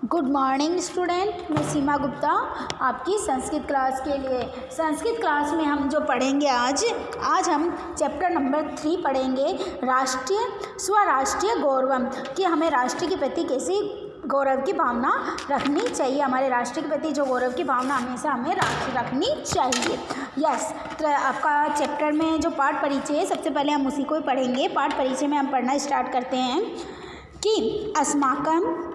Good morning student, मैं सीमा गुप्ता आपकी Sanskrit class के लिए। संस्कृत क्लास में हम जो पढ़ेंगे आज हम चैप्टर नंबर 3 पढ़ेंगे, स्वराष्ट्रीय गौरवम, कि हमें राष्ट्र के प्रति कैसी गौरव की भावना रखनी चाहिए। हमारे राष्ट्र के प्रति जो गौरव की भावना हमेशा हमें रखनी चाहिए। यस, तो आपका चैप्टर में जो पाठ परिचय है, सबसे पहले हम उसी को ही पढ़ेंगे। पाठ परिचय में हम पढ़ना स्टार्ट करते हैं कि अस्माकं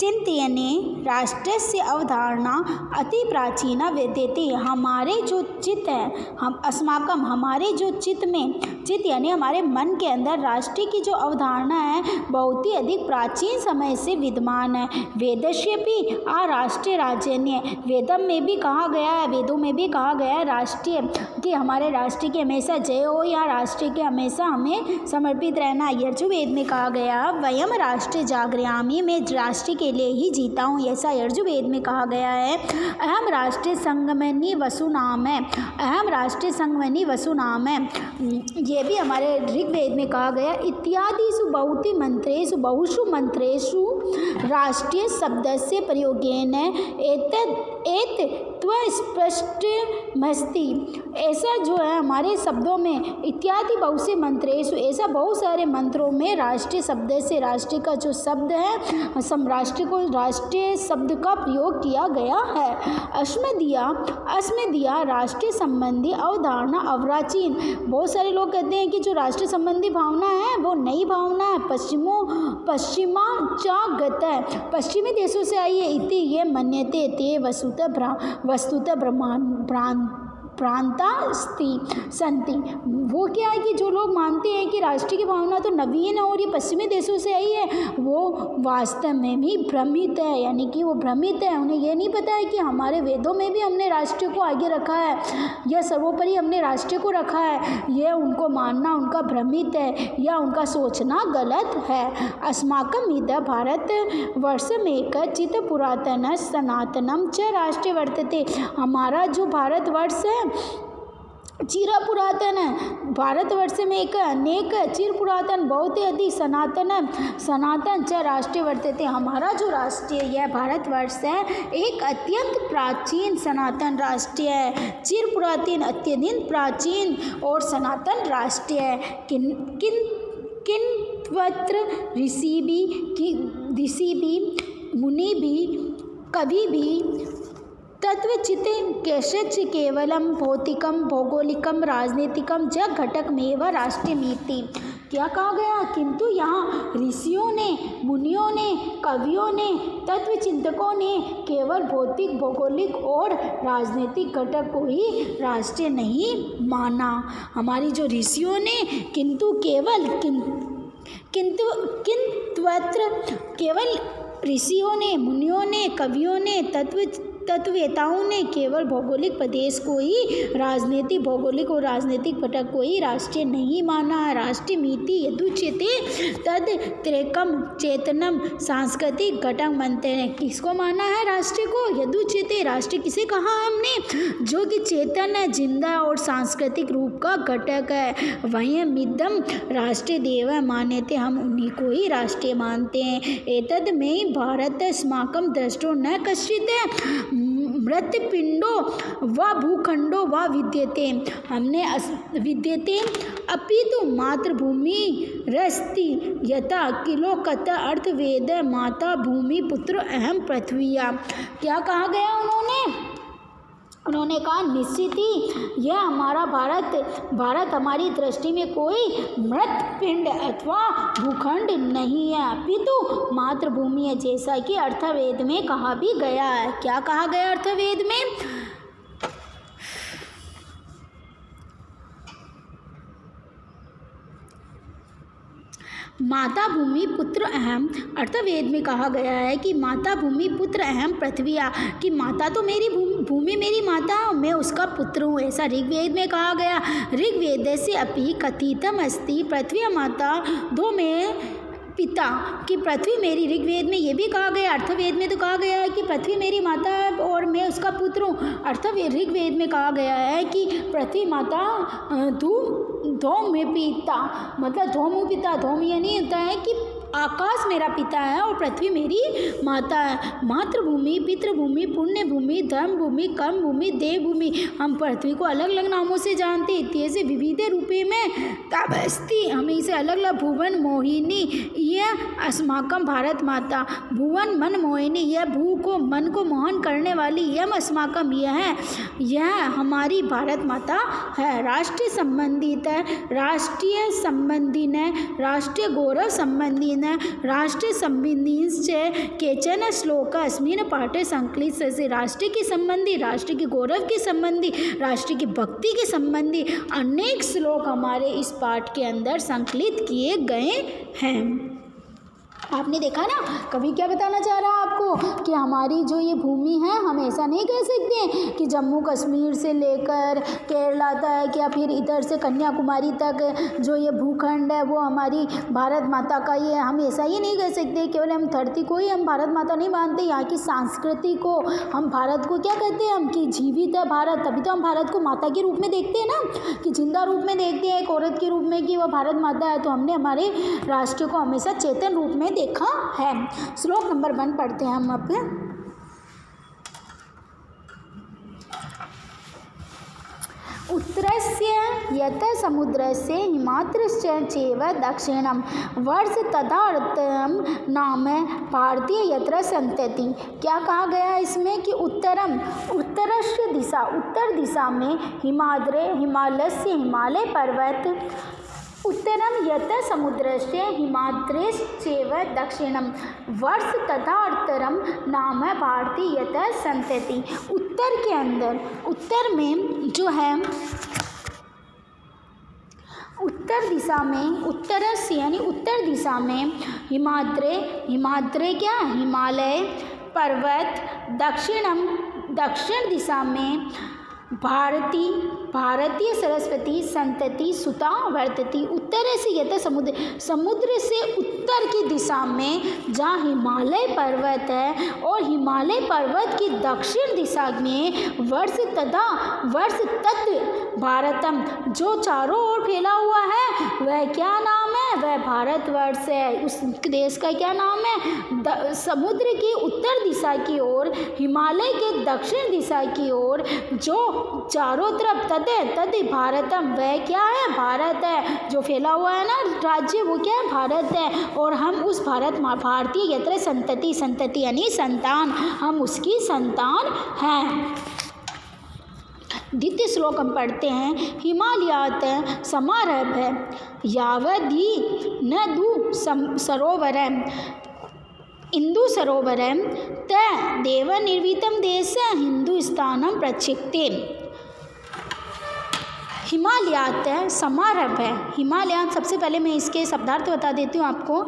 चिंतयने राष्ट्रस्य अवधारणा अति प्राचीना विद्यते। हमारे जो चित्त है, हमारे जो चित्त यानी हमारे मन के अंदर राष्ट्र की जो अवधारणा है बहुत ही अधिक प्राचीन समय से विद्यमान है। वेदस्यपि राष्ट्रीय राजन्य, वेदों में भी कहा गया है राष्ट्रीय, कि हमारे राष्ट्र की हमेशा जय हो या राष्ट्र के हमेशा हमें समर्पित रहना। यजुर्वेद में कहा गया वयम राष्ट्र जागृयामि, मैं राष्ट्र के लिए ही जीता हूँ, ऐसा यजुर्वेद में कहा गया है। अहम राष्ट्र संगमनी वसुनाम है, अहम राष्ट्र संगमनी वसुनाम है, ये भी हमारे ऋग्वेद में कहा गया। इत्यादिषु बहुति मंत्रेषु बहुषु मंत्रेषु राष्ट्रीय शब्दस्य प्रयोगेन स्पष्टमस्ति। ऐसा जो है हमारे शब्दों में इत्यादि बहुत से मंत्रेषु, ऐसा बहुत सारे मंत्रों में राष्ट्रीय शब्द से राष्ट्र का जो शब्द है, राष्ट्रीय शब्द का प्रयोग किया गया है। अस्मदीया राष्ट्रीय संबंधी अवधारणा अप्राचीन। बहुत सारे लोग कहते हैं कि जो राष्ट्रीय संबंधी भावना है वो नई भावना है, पश्चिमाचागत है, पश्चिमी देशों से आई है। इति ये मन्यते ते वस्तुतः भ्रांता संति। वो क्या है कि जो लोग मानते हैं कि राष्ट्र की भावना तो नवीन है और ये पश्चिमी देशों से आई है, वो वास्तव में भी भ्रमित है, यानी कि वो भ्रमित है। उन्हें ये नहीं पता है कि हमारे वेदों में भी हमने राष्ट्र को आगे रखा है, या सर्वोपरि हमने राष्ट्र को रखा है। यह उनको मानना उनका भ्रमित है या उनका सोचना गलत है। अस्माकं इद भारतवर्षमेक चित पुरातन सनातनम च राष्ट्र वर्तते। हमारा जो भारतवर्ष है चिर पुरातन है, भारतवर्ष में एक अनेक चिर पुरातन बहुत ही अधिक सनातन च राष्ट्र वर्तते। हमारा जो राष्ट्रीय यह भारतवर्ष है एक अत्यंत प्राचीन सनातन राष्ट्र है, चिर पुरातन अत्यधिक प्राचीन और सनातन राष्ट्र है। किंत्वत्र ऋषि भी मुनि भी कवि भी तत्वचित कैश्चित् केवलम भौतिकम भौगोलिकम राजनीतिकम जग घटकमेव राष्ट्रमीति। क्या कहा गया? किंतु यहाँ ऋषियों ने, मुनियों ने, कवियों ने, तत्वचिंतकों ने केवल भौतिक, भौगोलिक और राजनीतिक घटक को ही राष्ट्र नहीं माना। हमारी जो ऋषियों ने किंत्वत्र केवल ऋषियों ने, मुनियों ने, कवियों ने, तत्ववेताओं ने केवल भौगोलिक प्रदेश को ही राजनीतिक, भौगोलिक और राजनीतिक घटक को ही राष्ट्रीय नहीं माना। राष्ट्रमीति यदुच्यते तद त्रेकम चेतनम सांस्कृतिक घटक मानते हैं। किसको माना है राष्ट्र को? यदुच्यते, राष्ट्र किसे कहा हमने? जो कि चेतन है, जिंदा और सांस्कृतिक रूप का घटक है। वहीं मिदम राष्ट्रीय देव मान्यते, हम उन्हीं को ही राष्ट्रीय मानते हैं। एतद में भारत अस्माकं दृष्टो न कश्चित है मृतपिंडो व भूखंडो व विद्यते, हमने विद्यते अपितु मातृभूमि रस्ति यथा किलोकत अर्थवेद माता भूमि पुत्र अहम पृथ्वीया। क्या कहा गया उन्होंने कहा निश्चित ही यह हमारा भारत हमारी दृष्टि में कोई मृत पिंड अथवा भूखंड नहीं है, अपितु मातृभूमि है, जैसा कि अर्थवेद में कहा भी गया है। क्या कहा गया अर्थवेद में? माता भूमि पुत्र अहम, अर्थवेद में कहा गया है कि माता भूमि पुत्र अहम पृथ्वीया, कि माता तो मेरी भूमि मेरी माता है, मैं उसका पुत्र हूँ, ऐसा ऋग्वेद में कहा गया। ऋग्वेद से अपि कथितम अस्ति पृथ्वी माता दो में पिता, कि पृथ्वी मेरी, ऋग्वेद में ये भी कहा गया, अर्थवेद में तो कहा गया है कि पृथ्वी मेरी माता है और मैं उसका पुत्र हूँ। ऋग्वेद में कहा गया है कि पृथ्वी माता धूम में पिता, मतलब धूम पिता, धूम ये नहीं होता है कि आकाश मेरा पिता है और पृथ्वी मेरी माता है। मातृभूमि, पितृभूमि, पुण्य भूमि, धर्म भूमि, कर्म भूमि, देव भूमि। हम पृथ्वी को अलग अलग नामों से जानते हैं। इत्येष विविध रूपे में तपस्ति, हमें इसे अलग अलग भुवन मोहिनी यह अस्माकम भारत माता। भुवन मन मोहिनी, यह भू को मन को मोहन करने वाली। यम अस्माकम, यह हमारी भारत माता है। राष्ट्रीय संबंधित है, राष्ट्रीय संबंधी न, राष्ट्रीय गौरव संबंधी न, राष्ट्रीय संबंधिश्च केचन श्लोक अस्मिन् पाठे संकलित। राष्ट्र के संबंधी, राष्ट्र के गौरव के संबंधी, राष्ट्र की भक्ति के संबंधी अनेक श्लोक हमारे इस पाठ के अंदर संकलित किए गए हैं। आपने देखा ना, कवि क्या बताना चाह रहा है आपको कि हमारी जो ये भूमि है, हम ऐसा नहीं कह सकते कि जम्मू कश्मीर से लेकर केरला तक या फिर इधर से कन्याकुमारी तक जो ये भूखंड है वो हमारी भारत माता का ही है। हम ऐसा ही नहीं कह सकते केवल हम धरती को ही हम भारत माता नहीं मानते। यहाँ की संस्कृति को, हम भारत को क्या कहते हैं हम कि जीवित है भारत। तभी तो हम भारत को माता के रूप में देखते हैं ना, कि जिंदा रूप में देखते हैं, एक औरत के रूप में कि वह भारत माता है। तो हमने हमारे राष्ट्र को हमेशा चेतन रूप में देखा है। श्लोक नंबर 1 पढ़ते हैं हम अब। उत्तरस्य यत समुद्रस्य हिमाद्रश्च चैव दक्षिणं वर्ष तदार्थं नाम भारतीय यत्र संतति। क्या कहा गया इसमें कि उत्तरम, उत्तरस्य दिशा, उत्तर दिशा में हिमाद्रे, हिमालयस्य, हिमालय पर्वत, उत्तरम यत समुद्रस्य हिमाद्रेश्चैव दक्षिणं वर्ष तथार्थरम नाम भारती यत संतति। उत्तर के अंदर, उत्तर में जो है उत्तर दिशा में, उत्तरस्य यानी उत्तर दिशा में हिमाद्रे, हिमाद्रे क्या हिमालय पर्वत, दक्षिणम दक्षिण दिशा में भारती, भारतीय सरस्वती संतति सुता वर्तती। उत्तर से यत समुद्र, समुद्र से उत्तर की दिशा में जहाँ हिमालय पर्वत है और हिमालय पर्वत की दक्षिण दिशा में वर्ष तथा वर्ष तत् भारतम, जो चारों ओर फैला हुआ है वह क्या नाम है, वह भारतवर्ष है। उस देश का क्या नाम है, समुद्र की उत्तर दिशा की ओर, हिमालय के दक्षिण दिशा की ओर जो चारों तरफ तद भारतम, वह क्या है भारत है। जो फैला हुआ है ना राज्य वो क्या है भारत है। और हम उस भारत भारतीय यत्र संतति, संतति यानी संतान, हम उसकी संतान हैं। द्वितीय श्लोक हम पढ़ते हैं। हिमालयात समारभ यावधि न दु सरोवरम इंदु सरोवरम त देव निर्वितम देश हिंदुस्तानम प्रक्षिप्ते। हिमालयात समारभ है, हिमालयात, सबसे पहले मैं इसके शब्दार्थ बता देती हूँ आपको।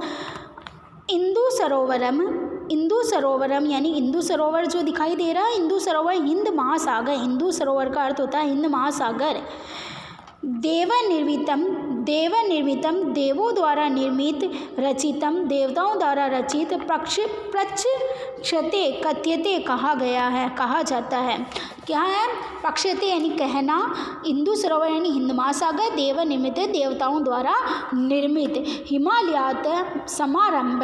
इंदु सरोवरम, इंदु सरोवरम यानी इंदु सरोवर जो दिखाई दे रहा है, इंदु सरोवर हिंद महासागर, इंदु सरोवर का अर्थ होता है हिंद महासागर। देव निर्मितम, देव निर्मितम देवों द्वारा निर्मित, रचितम देवताओं द्वारा रचित, प्रक्षते कथ्यते कहा गया है, कहा जाता है। क्या है पक्षते यानी कहना, इंदु सरोवर यानी हिंद महासागर, देव निर्मित देवताओं द्वारा निर्मित। हिमालयात समारंभ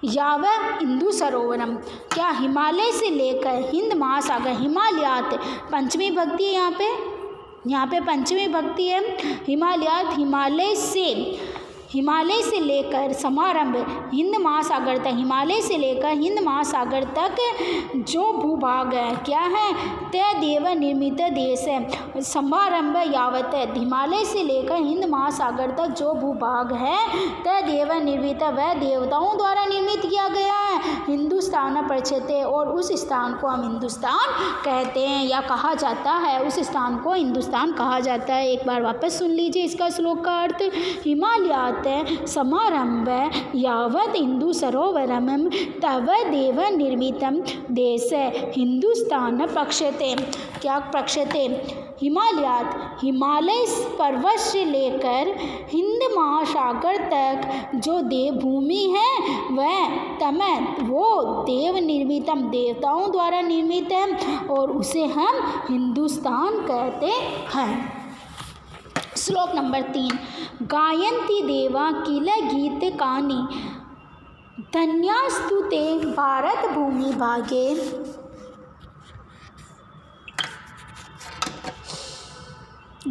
याव इंदु सरोवरम, क्या हिमालय से लेकर हिंद महासागर, हिमालयात पंचमी भक्ति है यहाँ पे पंचमी भक्ति है। हिमालयात हिमालय से लेकर समारंभ हिंद महासागर तक, हिमालय से लेकर हिंद महासागर तक जो भूभाग है क्या है, तय देव निर्मित देश है। समारंभ यावत, हिमालय से लेकर हिंद महासागर तक जो भूभाग है तय देव निर्मित, वह देवताओं द्वारा निर्मित किया गया है। हिंदुस्तान प्रक्षते, और उस स्थान को हम हिंदुस्तान कहते हैं या कहा जाता है, उस स्थान को हिंदुस्तान कहा जाता है। एक बार वापस सुन लीजिए इसका श्लोक का अर्थ। हिमालयात समारंभ यावत इंदु सरोवरम तव देव निर्मितम देश हिंदुस्तान प्रक्षते। क्या प्रक्षते, हिमालयात हिमालय पर्वत से लेकर हिंद महासागर तक जो देवभूमि है वह वो देव निर्मितम देवताओं द्वारा निर्मित है और उसे हम हिंदुस्तान कहते हैं। श्लोक नंबर 3। गायन्ति देवा किल गीत कानि धन्यास्तु ते भारत भूमि भागे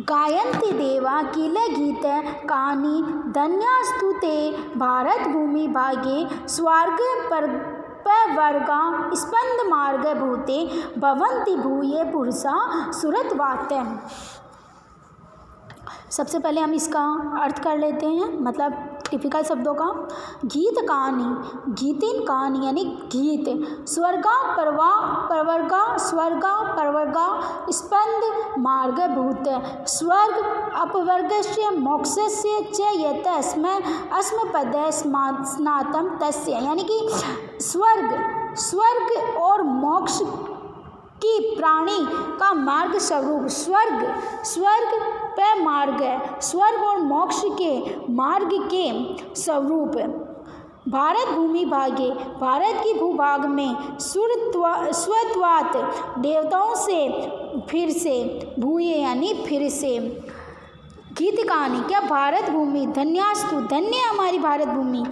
गायन्ति देवा किल गीत कानि धन्यास्तु ते भारत भूमि भागे स्वर्ग वर्गा स्पंद मार्ग भूते भवन्ति भूये पुरुषा सुरतवाते। सबसे पहले हम इसका अर्थ कर लेते हैं, मतलब टिपिकल शब्दों का। गीत कहानी, गीतिन कहानी यानी गीत, स्वर्गा परवर्गा स्वर्गा परवर्गा स्पंद मार्ग भूत स्वर्ग अपवर्गस्य मोक्षस्य च यत अस्म पद स्नातम तस्य, यानी कि स्वर्ग और मोक्ष की प्राणी का मार्ग स्वरूप स्वर्ग पे मार्ग है, स्वर्ग और मोक्ष के मार्ग के स्वरूप भारत भूमि भागे, भारत की भूभाग में स्वत्वात देवताओं से फिर से भूये यानी फिर से। गीत कहानी, क्या भारत भूमि धन्यास्तु धन्य है हमारी भारत भूमि।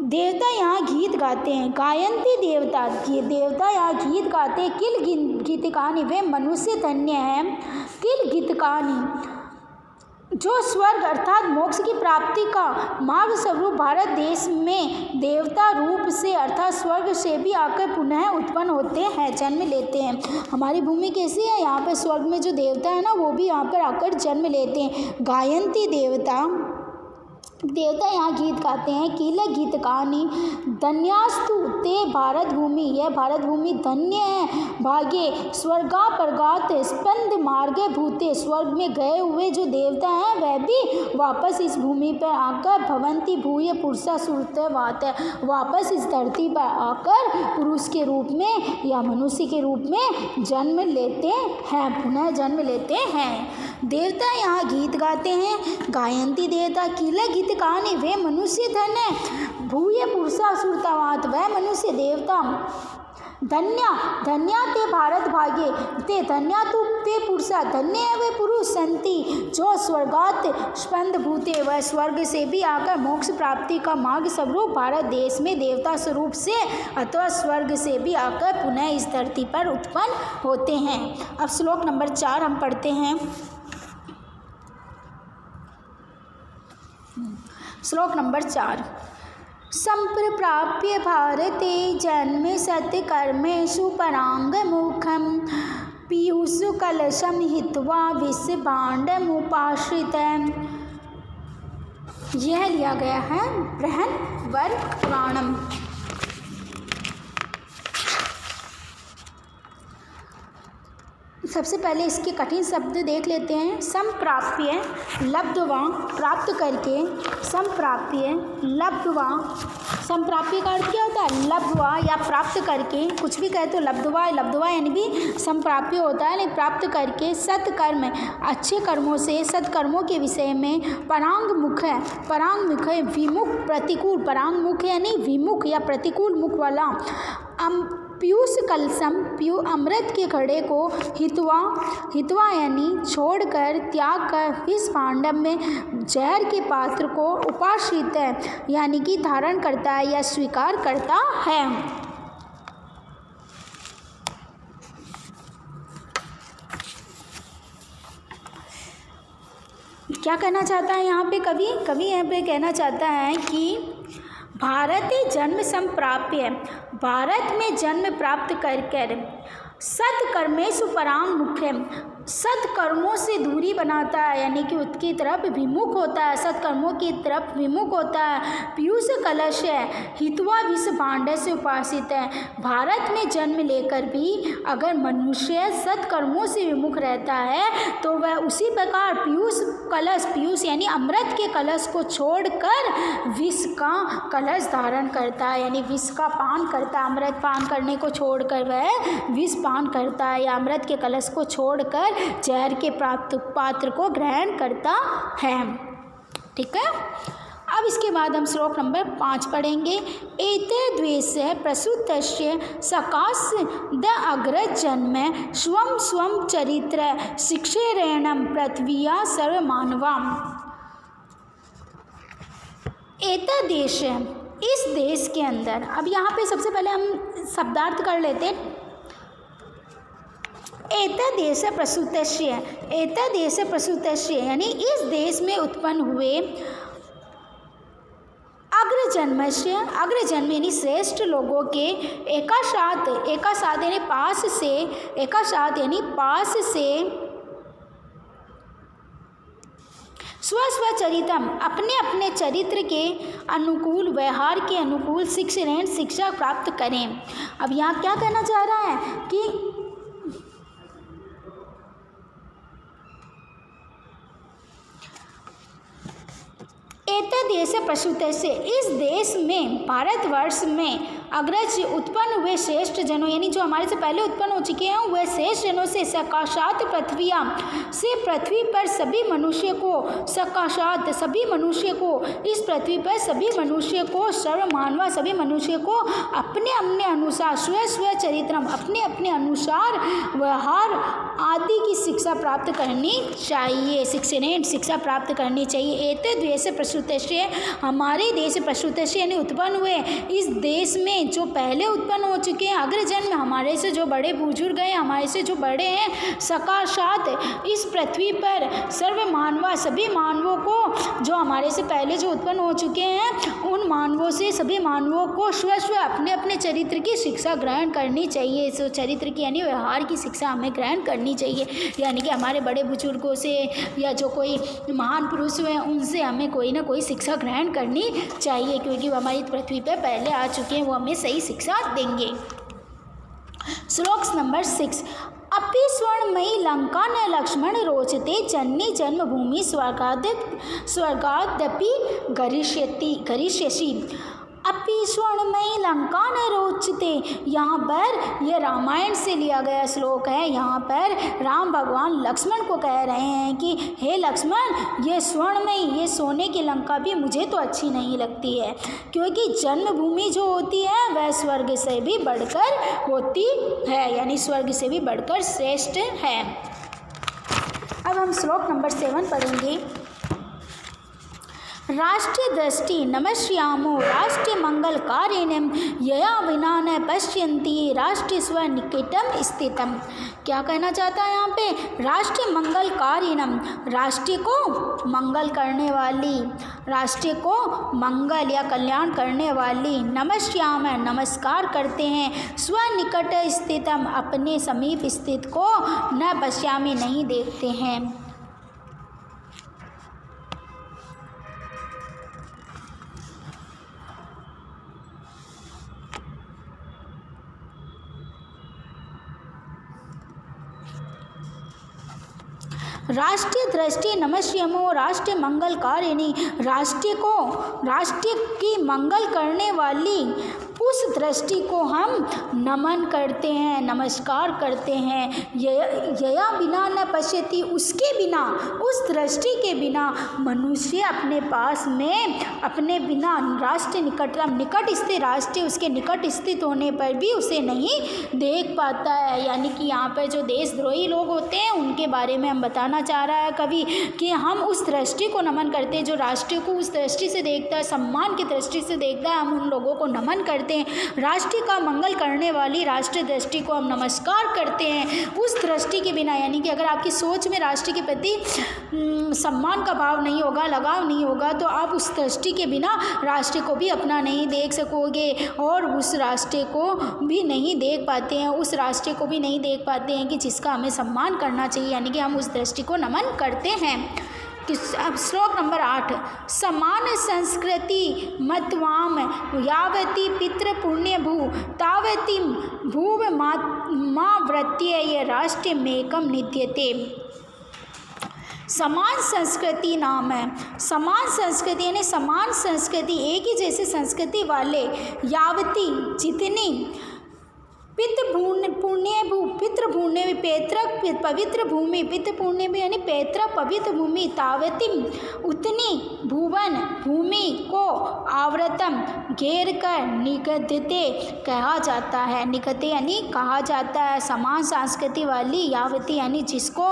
देवता यहाँ गीत गाते हैं, गायन्ति देवता यहाँ गीत गाते हैं। किल गीत कहानी, वे मनुष्य धन्य है। किल गीत कहानी, जो स्वर्ग अर्थात मोक्ष की प्राप्ति का मार्ग स्वरूप भारत देश में देवता रूप से अर्थात स्वर्ग से भी आकर पुनः उत्पन्न होते हैं, जन्म लेते हैं। हमारी भूमि कैसी है, यहाँ पे स्वर्ग में जो देवता है ना वो भी यहाँ पर आकर जन्म लेते हैं। गायन्ति देवता यहाँ गीत गाते हैं। कील गीत कहानी, धन्यास्तु ते भारत भूमि, यह भारत भूमि धन्य है। भागे स्वर्गा परगात स्पंद मार्गे भूते, स्वर्ग में गए हुए जो देवता हैं वह भी वापस इस भूमि पर आकर भवंती भूय पुरुषा सुरतवात, वापस इस धरती पर आकर पुरुष के रूप में या मनुष्य के रूप में जन्म लेते हैं, पुनः जन्म लेते हैं। देवता यहाँ गीत गाते हैं। गायन्ति देवता, कील गीत कहानी, वे मनुष्य धन है। भूय पुरुषा सुरतवात, वह मनुष्य देवता। धन्या ते भारत भागे, ते धन्या तु ते पुरुषा, धन्य है वे पुरुष संति जो स्वर्गात स्पंद भूते, वह स्वर्ग से भी आकर मोक्ष प्राप्ति का मार्ग स्वरूप भारत देश में देवता स्वरूप से अथवा स्वर्ग से भी आकर पुनः इस धरती पर उत्पन्न होते हैं। अब श्लोक नंबर 4 हम पढ़ते हैं। श्लोक नंबर 4, संप्रप्राप्य भारते जन्म सत्कर्मेषु परांगमुखं पीयूष कलशं हित्वा विषभाण्डमुपाश्रित। यह लिया गया है बृहन्वर पुराणम। सबसे पहले इसके कठिन शब्द देख लेते हैं। संप्राप्य, लब्धवा, प्राप्त करके। संप्राप्य, लब्धवा, संप्राप्य का अर्थ क्या होता है, लब्धवा या प्राप्त करके, कुछ भी कहे तो लब्धवा यानी भी संप्राप्य होता है, नहीं प्राप्त करके। सत्कर्म, अच्छे कर्मों से, सत्कर्मों के विषय में। परांगमुख है, परांगमुख है विमुख, प्रतिकूल, परांगमुख यानी विमुख या प्रतिकूल मुख वाला। पीयूष कलशम, अमृत के घड़े को। हित्वा यानी छोड़कर, त्याग कर। विष भांडम में जहर के पात्र को। उपाश्रित है यानी कि धारण करता है या स्वीकार करता है। क्या कहना चाहता है यहाँ पे कवि यहाँ पे कहना चाहता है कि भारत जन्म संप्राप्य, भारत में जन्म प्राप्त कर सत्कर्मेषु परांगमुख्य, सत्कर्मों से दूरी बनाता है यानी कि उसकी तरफ विमुख होता है, सत्कर्मों की तरफ विमुख होता है। पीयूष कलश है, हित्वा विष भांड से उपासित है। भारत में जन्म लेकर भी अगर मनुष्य सत्कर्मों से विमुख रहता है तो वह उसी प्रकार पीयूष कलश, पीयूष यानी अमृत के कलश को छोड़कर विष का कलश धारण करता है, यानी विष का पान करता है। अमृत पान करने को छोड़कर वह विष पान करता है या अमृत के कलश को छोड़कर जहर के प्राप्त पात्र को ग्रहण करता है। ठीक है, अब इसके बाद हम श्लोक नंबर 5 पढ़ेंगे। एते द्वेष प्रसूतस्य सकाश द अग्रज जन्म स्वम स्वम चरित्र शिक्षेरणम पृथ्विया सर्वमानवाम। एता देश, इस देश के अंदर, अब यहाँ पे सबसे पहले हम शब्दार्थ कर लेते हैं। एतदेश प्रसूतस्य यानी इस देश में उत्पन्न हुए अग्रजन्म यानी श्रेष्ठ लोगों के एकासाथ यानी पास से स्वचरितम अपने अपने चरित्र के अनुकूल, व्यवहार के अनुकूल शिक्षा प्राप्त करें। अब यहाँ क्या कहना चाह रहा है कि एतदेश प्रसूतस्य इस देश में, भारतवर्ष में अग्रज उत्पन्न हुए श्रेष्ठ जनों यानी जो हमारे से पहले उत्पन्न हो चुके हैं वह श्रेष्ठ जनों से सकाशात पृथ्वी पर सभी मनुष्य को इस पृथ्वी पर सभी मनुष्य को सर्वमानवा सभी मनुष्य को अपने अपने अनुसार स्वचरित्रम अपने अपने अनुसार व्यवहार आदि की शिक्षा प्राप्त करनी चाहिए, शिक्षा प्राप्त करनी चाहिए। एतद्देश प्रसूतस्य हमारे देश प्रसूतस्य यानी उत्पन्न हुए इस देश में जो पहले उत्पन्न हो चुके हैं अग्रजन्म, हमारे से जो बड़े बुजुर्ग हैं, हमारे से जो बड़े हैं, सकाशात इस पृथ्वी पर सर्वमानवा सभी मानवों को, जो हमारे से पहले जो उत्पन्न हो चुके हैं उन मानवों से सभी मानवों को स्व अपने अपने चरित्र की शिक्षा ग्रहण करनी चाहिए। इस चरित्र की यानी व्यवहार की शिक्षा हमें ग्रहण करनी चाहिए, यानी कि हमारे बड़े बुजुर्गों से या जो कोई महान पुरुष हुए उनसे हमें कोई ना कोई शिक्षा ग्रहण करनी चाहिए, क्योंकि वो हमारी पृथ्वी पर पहले आ चुके हैं, वो हमें सही शिक्षा देंगे। श्लोक नंबर 6 अपि स्वर्णमयी लंका न लक्ष्मण रोचते जननी जन्मभूमि स्वर्गादपि गरिष्यसि। अपि स्वर्णमयी लंका न रोचते, यहाँ पर यह रामायण से लिया गया श्लोक है। यहाँ पर राम भगवान लक्ष्मण को कह रहे हैं कि हे लक्ष्मण, ये स्वर्णमयी, ये सोने की लंका भी मुझे तो अच्छी नहीं लगती है, क्योंकि जन्मभूमि जो होती है वह स्वर्ग से भी बढ़कर होती है, यानी स्वर्ग से भी बढ़कर श्रेष्ठ है। अब हम श्लोक नंबर 7 पढ़ेंगे। राष्ट्रीय दृष्टि नमस्यामो राष्ट्रीय मंगल कारिणीम यया विना न पश्यन्ति राष्ट्रीय स्व निकटम स्थितम। क्या कहना चाहता है यहाँ पे? राष्ट्रीय मंगल कारिणम, राष्ट्रीय को मंगल करने वाली, राष्ट्रीय को मंगल या कल्याण करने वाली, नमस्याम नमस्कार करते हैं, स्व निकट स्थितम अपने समीप स्थित को, न पश्यामी नहीं देखते हैं। राष्ट्रीय दृष्टि नमस्यमो राष्ट्रीय मंगल कारिणी, राष्ट्रीय की मंगल करने वाली उस दृष्टि को हम नमन करते हैं, नमस्कार करते हैं। यया बिना न पश्यति, उसके बिना, उस दृष्टि के बिना मनुष्य अपने पास में अपने बिना राष्ट्र निकट स्थित राष्ट्र उसके निकट स्थित होने पर भी उसे नहीं देख पाता है। यानी कि यहाँ पर जो देशद्रोही लोग होते हैं उनके बारे में हम बताना चाह रहा है कवि कि हम उस दृष्टि को नमन करते हैं जो राष्ट्र को उस दृष्टि से देखता है, सम्मान की दृष्टि से देखता है, हम उन लोगों को नमन करते हैं। राष्ट्र का मंगल करने वाली राष्ट्रीय दृष्टि को हम नमस्कार करते हैं। उस दृष्टि के बिना, यानी कि अगर आपकी सोच में राष्ट्र के प्रति सम्मान का भाव नहीं होगा, लगाव नहीं होगा, तो आप उस दृष्टि के बिना राष्ट्र को भी अपना नहीं देख सकोगे और उस राष्ट्र को भी नहीं देख पाते हैं, उस राष्ट्र को भी नहीं देख पाते हैं कि जिसका हमें सम्मान करना चाहिए, यानी कि हम उस दृष्टि को नमन करते हैं। अब श्लोक नंबर 8 समान संस्कृति मतवाम यावती पितृ पुण्य भू तावती भूव माँ वृत्य ये राष्ट्र मेकम नित्यते। समान संस्कृति नाम है, समान संस्कृति यानी समान संस्कृति, एक ही जैसे संस्कृति वाले, यावती जितनी, पितृभूमि पैतृक पवित्र भूमि, पितृपुण्य भी यानी पैतृक पवित्र भूमि, तावतिम उतनी, भुवन भूमि को, आवृतम घेर कर, निगदते कहा जाता है, निगते यानी कहा जाता है। समान संस्कृति वाली, यावती यानी जिसको,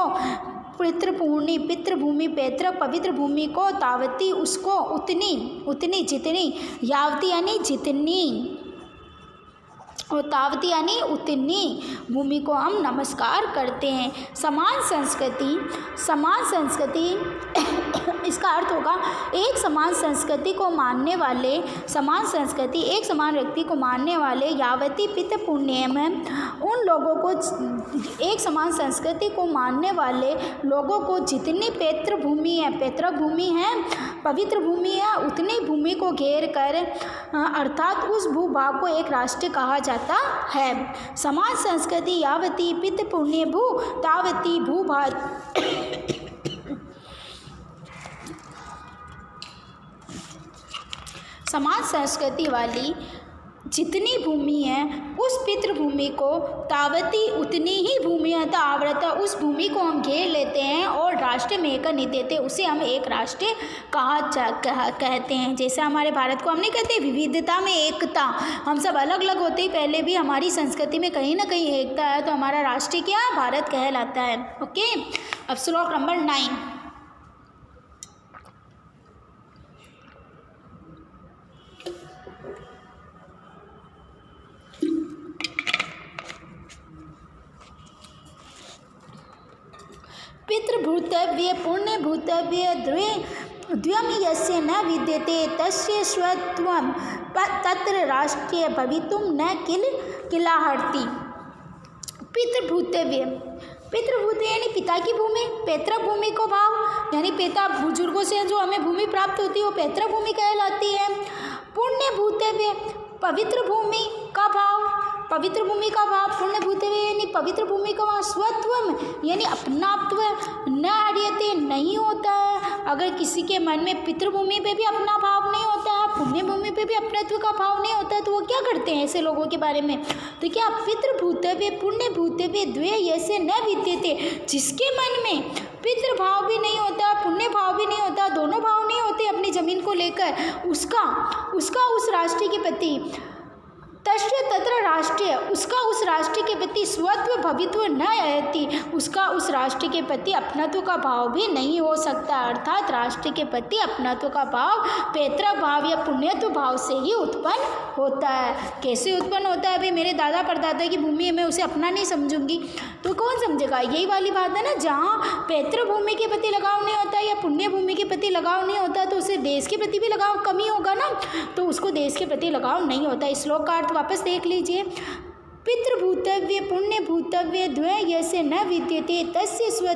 पितृपूर्णी पितृभूमि पैतृक पवित्र भूमि को तावती उसको उतनी जितनी, यावती यानी जितनी, और तावती यानी उतनी भूमि को हम नमस्कार करते हैं। समान संस्कृति इसका अर्थ होगा एक समान संस्कृति को मानने वाले, एक समान व्यक्ति को मानने वाले, यावती पितृ पुण्यम, उन लोगों को, एक समान संस्कृति को मानने वाले लोगों को जितनी पैतृक भूमि है, पवित्र भूमि है, उतनी भूमि को घेर कर अर्थात उस भूभाग को एक राष्ट्र कहा जाता है। समान संस्कृति यावती पितृ पुण्य भू तावती भूभाग समान संस्कृति वाली जितनी भूमि है उस पितृभूमि को तावती उतनी ही भूमि आवृत उस भूमि को हम घेर लेते हैं और राष्ट्र में एक नहीं देते, उसे हम एक राष्ट्र कहते हैं। जैसे हमारे भारत को हम नहीं कहते विविधता में एकता, हम सब अलग अलग होते ही पहले भी हमारी संस्कृति में कहीं ना कहीं एकता है, तो हमारा राष्ट्र क्या है, भारत कहलाता है। ओके, अब श्लोक नंबर 9। पितृभूतव्य पुण्यभूतव्य द्वयम् यस्य न विद्यते तस्य स्वत्वं तत्र राष्ट्रीय भवितुं न किलाहर्ति। पितृभूतव्य यानी पिता की भूमि, पैतृक भूमि को भाव यानी पिता बुजुर्गों से जो हमें भूमि प्राप्त होती है वो पैतृक भूमि कहलाती है। पुण्य भूतव्य पवित्र भूमि का भाव, पुण्य भूतव्य यानी पवित्र भूमि का भाव। स्वत्वम यानी अपनात्व, न हरियते नहीं होता है। अगर किसी के मन में पितृभूमि पे भी अपना भाव नहीं होता है, पुण्य भूमि पे भी अपनत्व का भाव नहीं होता है, तो वो क्या करते हैं ऐसे लोगों के बारे में, तो क्या पितृभूतव्य पुण्य भूतव्य द्वे ऐसे न विद्यते, जिसके मन में पितृभाव भी नहीं होता, पुण्य भाव भी नहीं होता, दोनों भाव नहीं होते अपनी जमीन को लेकर, उसका उस राष्ट्र के प्रति तस्य तत्र राष्ट्रीय, उसका उस राष्ट्र के प्रति स्वत्व भवित्व न रहती, उसका उस राष्ट्र के प्रति अपनत्व का भाव भी नहीं हो सकता। अर्थात राष्ट्र के प्रति अपनत्व का भाव पैतृक भाव या पुण्यत्व भाव से ही उत्पन्न होता है। कैसे उत्पन्न होता है भाई, मेरे दादा परदादा की भूमि है, मैं उसे अपना नहीं समझूंगी तो कौन समझेगा। यही वाली बात है ना, जहाँ पैतृक भूमि के प्रति लगाव नहीं होता या पुण्य भूमि के प्रति लगाव नहीं होता तो उसे देश के प्रति भी लगाव कमी होगा ना, तो उसको देश के प्रति लगाव नहीं होता। इस श्लोक का अर्थ वापस देख लीजिए। पितृभूतव्य पुण्य भूतव्य द्वय यस्य न विद्यते तस्य